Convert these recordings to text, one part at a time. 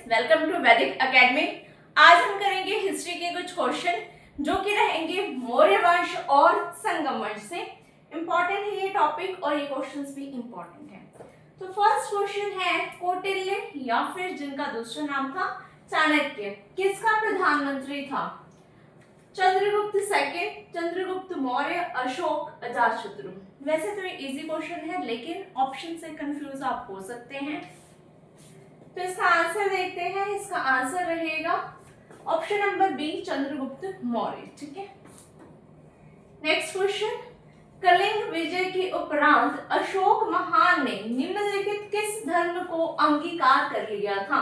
Welcome to वैदिक academy. आज हम करेंगे हिस्ट्री के कुछ क्वेश्चन जो कि रहेंगे मौर्य वंश और संगम वंश से। इंपॉर्टेंट है ये टॉपिक और ये क्वेश्चंस भी इंपॉर्टेंट है। तो फर्स्ट क्वेश्चन है, कौटिल्य या फिर जिनका दूसरा नाम था चाणक्य, किसका प्रधानमंत्री था? चंद्रगुप्त सेकंड, चंद्रगुप्त मौर्य, अशोक, अजातशत्रु। वैसे तो ये इजी क्वेश्चन है लेकिन ऑप्शन से कंफ्यूज आप हो सकते हैं, तो इसका आंसर देखते हैं। इसका आंसर रहेगा option number b, Chandragupta Maurya. ठीक है, नेक्स्ट क्वेश्चन, कलिंग विजय के उपरांत अशोक महान ने निम्नलिखित किस धर्म को अंगीकार कर लिया था?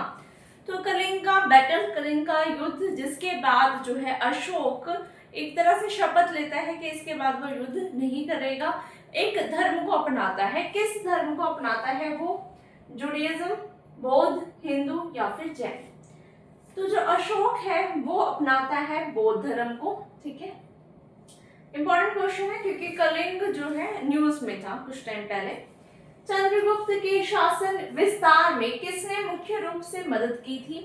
तो कलिंग का बैटल, कलिंग का युद्ध, जिसके बाद जो है अशोक एक तरह से शपथ लेता है कि इसके बाद वो युद्ध नहीं करेगा, एक धर्म को अपनाता है। किस धर्म को अपनाता है वो? जुडाइज्म, बौद्ध, हिंदू या फिर जैन। तो जो अशोक है वो अपनाता है बौद्ध धर्म को। ठीक है, इंपॉर्टेंट क्वेश्चन है क्योंकि कलिंग जो है न्यूज में था कुछ टाइम पहले। चंद्रगुप्त के शासन विस्तार में किसने मुख्य रूप से मदद की थी?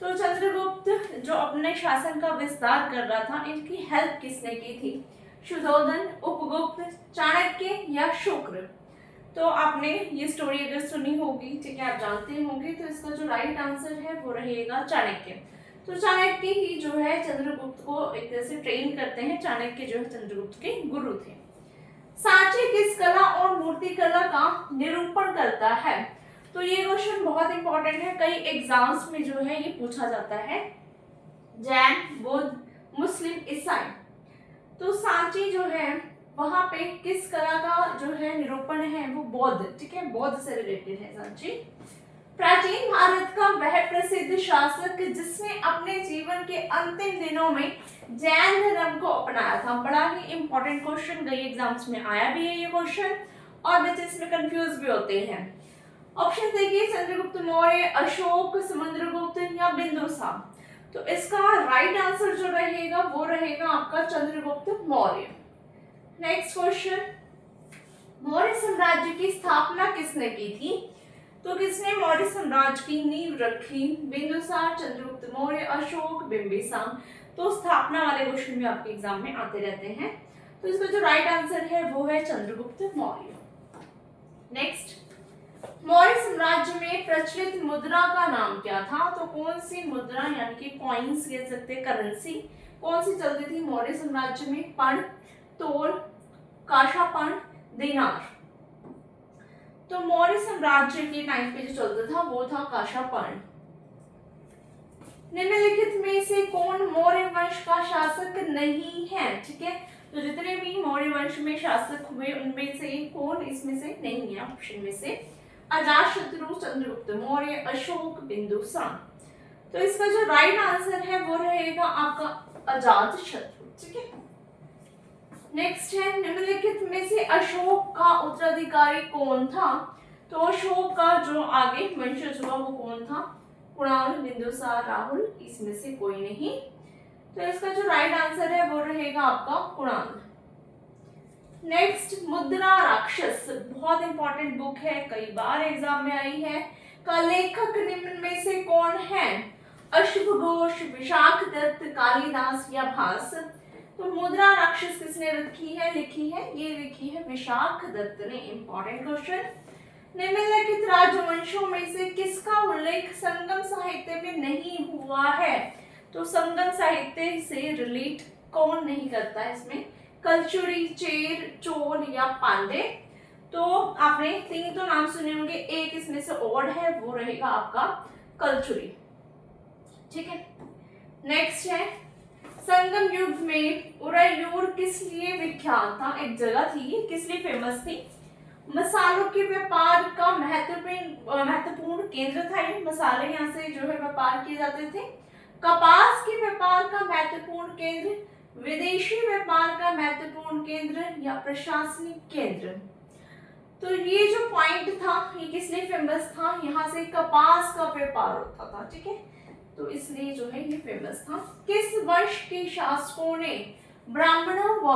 तो चंद्रगुप्त जो अपने शासन का विस्तार कर रहा था, इनकी हेल्प किसने की थी? शुद्धोधन, उपगुप्त, चाणक्य या शुक्र। तो आपने ये स्टोरी अगर सुनी होगी, ठीक है, आप जानते होंगे, तो इसका जो राइट आंसर है वो रहेगा चाणक्य। तो चाणक्य ही जो है चंद्रगुप्त को एक तरह से ट्रेन करते हैं। चाणक्य जो है चंद्रगुप्त के गुरु थे। सांची किस कला और मूर्ति कला का निरूपण करता है? तो ये क्वेश्चन बहुत इंपॉर्टेंट है, कई एग्जाम्स में जो है ये पूछा जाता है। जैन, बौद्ध, मुस्लिम, ईसाई। तो सांची जो है वहां पे किस कला का जो है निरूपण है? वो बौद्ध। ठीक है, बौद्ध से रिलेटेड है सांची। प्राचीन भारत का वह प्रसिद्ध शासक जिसने अपने जीवन के अंतिम दिनों में जैन धर्म को अपनाया था। बड़ा ही इंपॉर्टेंट क्वेश्चन, कई एग्जाम्स में आया भी है ये क्वेश्चन और बच्चे इसमें कंफ्यूज भी होते हैं। ऑप्शन देखिए, चंद्रगुप्त मौर्य, अशोक, समुद्रगुप्त या बिंदुसार। तो इसका राइट आंसर जो रहेगा वो रहेगा आपका चंद्रगुप्त मौर्य। नेक्स्ट क्वेश्चन, मौर्य साम्राज्य की स्थापना किसने की थी? तो किसने मौर्य साम्राज्य की नींव रखी? बिंदुसार, चंद्रगुप्त मौर्य, अशोक, बिंबिसार। तो स्थापना वाले क्वेश्चन भी आपके एग्जाम में आते रहते हैं, तो इसका जो राइट आंसर है वो है चंद्रगुप्त मौर्य। नेक्स्ट, मौर्य साम्राज्य में प्रचलित मुद्रा का नाम क्या था? तो कौन सी मुद्रा यानी कि कॉइन्स कह सकते, करेंसी कौन सी चलती थी मौर्य साम्राज्य में? पण, तोल, काशापण, दिनार। तो मौर्य साम्राज्य के टाइम पे जो चलता था वो था काशापण। निम्नलिखित में से कौन मौर्य वंश का शासक नहीं है? ठीक है, तो जितने भी मौर्य वंश में शासक हुए उनमें से कौन इसमें से नहीं है? ऑप्शन में से अजातशत्रु, चंद्रगुप्त मौर्य, अशोक, बिंदुसार। तो इसका जो राइट आंसर है वो रहेगा आपका अजातशत्रु। ठीक है, नेक्स्ट है, निम्नलिखित में से अशोक का उत्तराधिकारी कौन था? तो अशोक का जो आगे वंशज हुआ वो कौन था? कुणाल, बिंदुसार, राहुल, इसमें से कोई नहीं। तो इसका जो राइट आंसर है वो रहेगा आपका कुणाल। नेक्स्ट, मुद्रा राक्षस, बहुत इंपॉर्टेंट बुक है, कई बार एग्जाम में आई है, का लेखक निम्न में से कौन है? अश्व घोष, विशाख दत्त, कालिदास या भास। तो मुद्रा राक्षस किसने लिखी है? ये लिखी है विशाख दत्त ने। इंपॉर्टेंट क्वेश्चन, निम्नलिखित राजवंशों में से किसका उल्लेख संगम साहित्य में नहीं हुआ है? तो संगम साहित्य से रिलेट कौन नहीं करता है इसमें? कलचुरी, चेर, चोल या पांडे। तो आपने तीन तो नाम सुने होंगे, एक इसमें से ओड है, वो रहेगा आपका कलचुरी। ठीक है, नेक्स्ट है, संगम युग में उदयपुर किस लिए विख्यात था? एक जगह थी, ये किस लिए फेमस थी? मसालों के व्यापार का महत्वपूर्ण केंद्र था, ये मसाले यहाँ से जो है व्यापार किए जाते थे। कपास के व्यापार का महत्वपूर्ण केंद्र, विदेशी व्यापार का महत्वपूर्ण केंद्र या प्रशासनिक केंद्र। तो ये जो पॉइंट था ये किस लिए फेमस था? यहाँ से कपास का व्यापार होता था। ठीक है, तो इसलिए जो है ये फेमस था। किस वंश के शासकों ने ब्राह्मणों व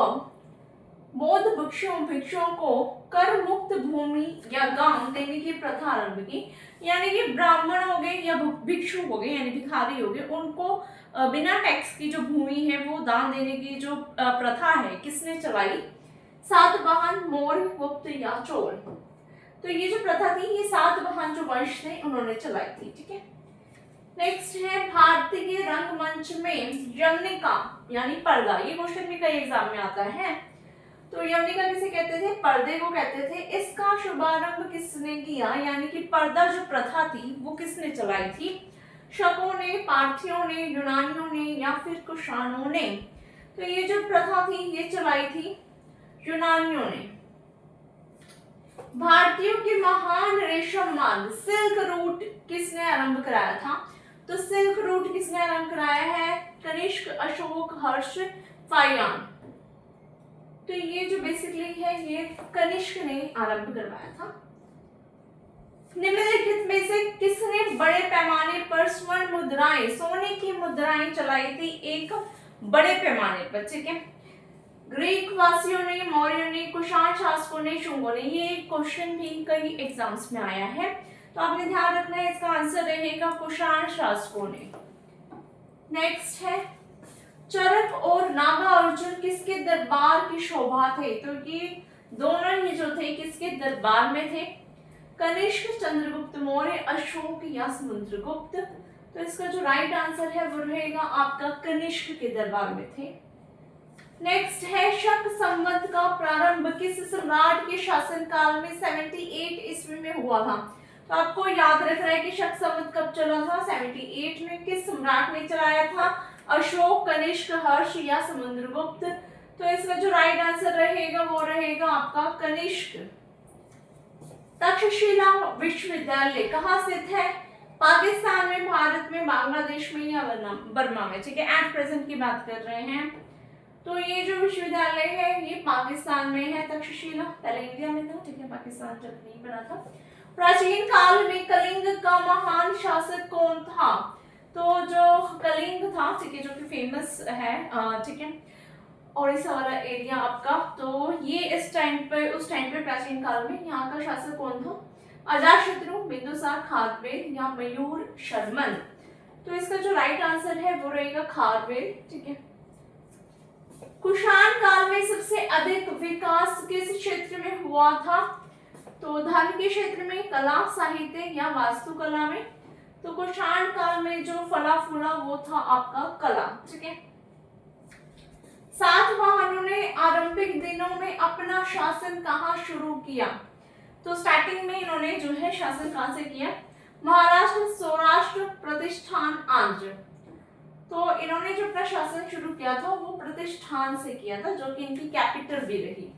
बौद्ध भिक्षुओं को कर मुक्त भूमि या गांव देने की प्रथा आरंभ की। यानी कि ब्राह्मण हो गए या भिक्षु हो गए यानी भिखारी हो गए, उनको बिना टैक्स की जो भूमि है वो दान देने की जो प्रथा है किसने चलाई? सातवाहन, मौर्य, गुप्त या चोल। तो ये जो प्रथा थी ये सातवाहन जो वंश थे उन्होंने चलाई थी। ठीक है, नेक्स्ट है भारतीय रंगमंच में यवनिका यानी पर्दा। ये क्वेश्चन भी कई एग्जाम में आता है। तो यवनिका किसे कहते थे? पर्दे को कहते थे। इसका शुभारंभ किसने किया? यानी कि पर्दा जो प्रथा थी वो किसने चलाई थी? शकों ने, पार्थियों ने, यूनानियों ने या फिर कुषाणों ने? तो ये जो प्रथा थी ये चलाई थी यूनानियों ने। भारतीयों के महान रेशम मार्ग सिल्क रूट किसने आरंभ कराया था? तो सिल्क रूट किसने आरंभ कराया है? कनिष्क, अशोक, हर्ष, फाहियान। तो ये जो बेसिकली है ये कनिष्क ने आरंभ करवाया था। निम्नलिखित में से किसने बड़े पैमाने पर स्वर्ण मुद्राएं, सोने की मुद्राएं चलाई थी एक बड़े पैमाने पर? ठीक है, ग्रीक वासियों ने, मौर्यों ने, कुषाण शासकों ने, शुंगों ने। ये क्वेश्चन भी कई एग्जाम्स में आया है, तो आपने ध्यान रखना है, इसका आंसर रहेगा कुषाण शासकों ने। नेक्स्ट है चरक और नागा अर्जुन किसके दरबार की शोभा थे? तो ये दोनों ही जो थे किसके दरबार में थे? कनिष्क, चंद्रगुप्त मौर्य, अशोक या समुद्रगुप्त? तो इसका जो राइट आंसर है वो रहेगा आपका कनिष्क के दरबार में थे। नेक्स्ट है शक संवत का प्रारंभ किस सम्राट के शासनकाल में 78 ईस्वी में हुआ था? तो आपको याद रखना है कि शक संवत कब चला था? 78 में। किस सम्राट ने चलाया था? अशोक, कनिष्क, हर्ष या समुद्रगुप्त? तो इसका जो राइट आंसर रहेगा वो रहेगा आपका कनिष्क। तक्षशिला विश्वविद्यालय कहाँ स्थित है? पाकिस्तान में, भारत में, बांग्लादेश में या बर्मा में? ठीक है, एट प्रेजेंट की बात कर रहे हैं। तो ये जो विश्वविद्यालय है ये पाकिस्तान में है, तक्षशिला। पहले इंडिया में था, ठीक है, पाकिस्तान जब नहीं बना था। प्राचीन काल में कलिंग का महान शासक कौन था? तो जो कलिंग था, ठीक है, जो कि फेमस है, ठीक है, ओडिशा वाला एरिया आपका। तो ये इस टाइम पे, उस टाइम पे प्राचीन काल में यहाँ का शासक कौन था? अजातशत्रु, बिंदुसार, खारवेल या मयूर शर्मन? तो इसका जो राइट आंसर है वो रहेगा खारवेल। ठीक है, कुषाण काल में सबसे अधिक विकास किस क्षेत्र में हुआ था? तो धर्म के क्षेत्र में, कला, साहित्य या वास्तुकला में? तो कुषाण काल में जो फला फूला वो था आपका कला। ठीक है, सातवाहनों ने आरंभिक दिनों में अपना शासन कहाँ शुरू किया? तो स्टार्टिंग में इन्होंने जो है शासन कहाँ से किया? महाराष्ट्र, सौराष्ट्र, प्रतिष्ठान, आंध्र। तो इन्होंने जो अपना शासन शुरू किया था वो प्रतिष्ठान से किया था, जो कि इनकी कैपिटल भी रही।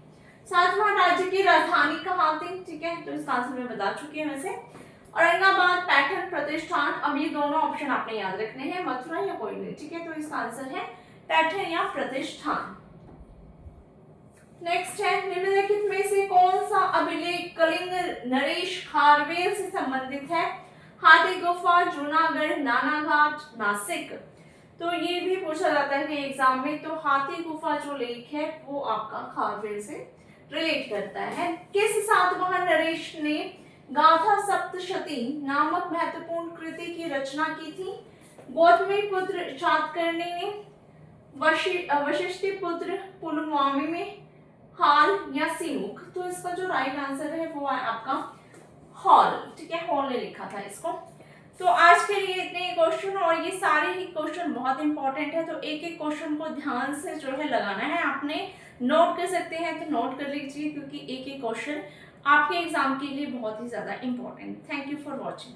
सातवां राज्य की राजधानी कहाँ थी? ठीक है, तो इसका आंसर मैं बता चुकी हूँ वैसे। औरंगाबाद, पैठन, प्रतिष्ठान। अब ये दोनों ऑप्शन आपने याद रखने हैं, मथुरा या कोई नहीं। ठीक है, तो इसका आंसर है पैठन या प्रतिष्ठान। नेक्स्ट है निम्नलिखित में से कौन सा अभिलेख कलिंग नरेश खारवेल से संबंधित है? हाथी गुफा, जूनागढ़, नानाघाट, नासिक? तो ये भी पूछा जाता है एग्जाम में। तो हाथी गुफा जो लेख है वो आपका खारवेल से रिलेट करता है। किस सातवाहन नरेश ने गाथा सप्तशती नामक महत्वपूर्ण कृति की रचना की थी? गौतमी पुत्र सातकर्णी ने, वशिष्ठी पुत्र पुलमावी में, हाल या सीमुख? तो इसका जो राइट आंसर है वो है आपका हॉल। ठीक है, हॉल ने लिखा था इसको। तो आज के लिए इतने क्वेश्चन, और ये सारे ही क्वेश्चन बहुत इंपॉर्टेंट है, तो एक एक क्वेश्चन को ध्यान से जो है लगाना है। आपने नोट कर सकते हैं तो नोट कर लीजिए, क्योंकि एक एक क्वेश्चन आपके एग्जाम के लिए बहुत ही ज्यादा important. Thank you for watching.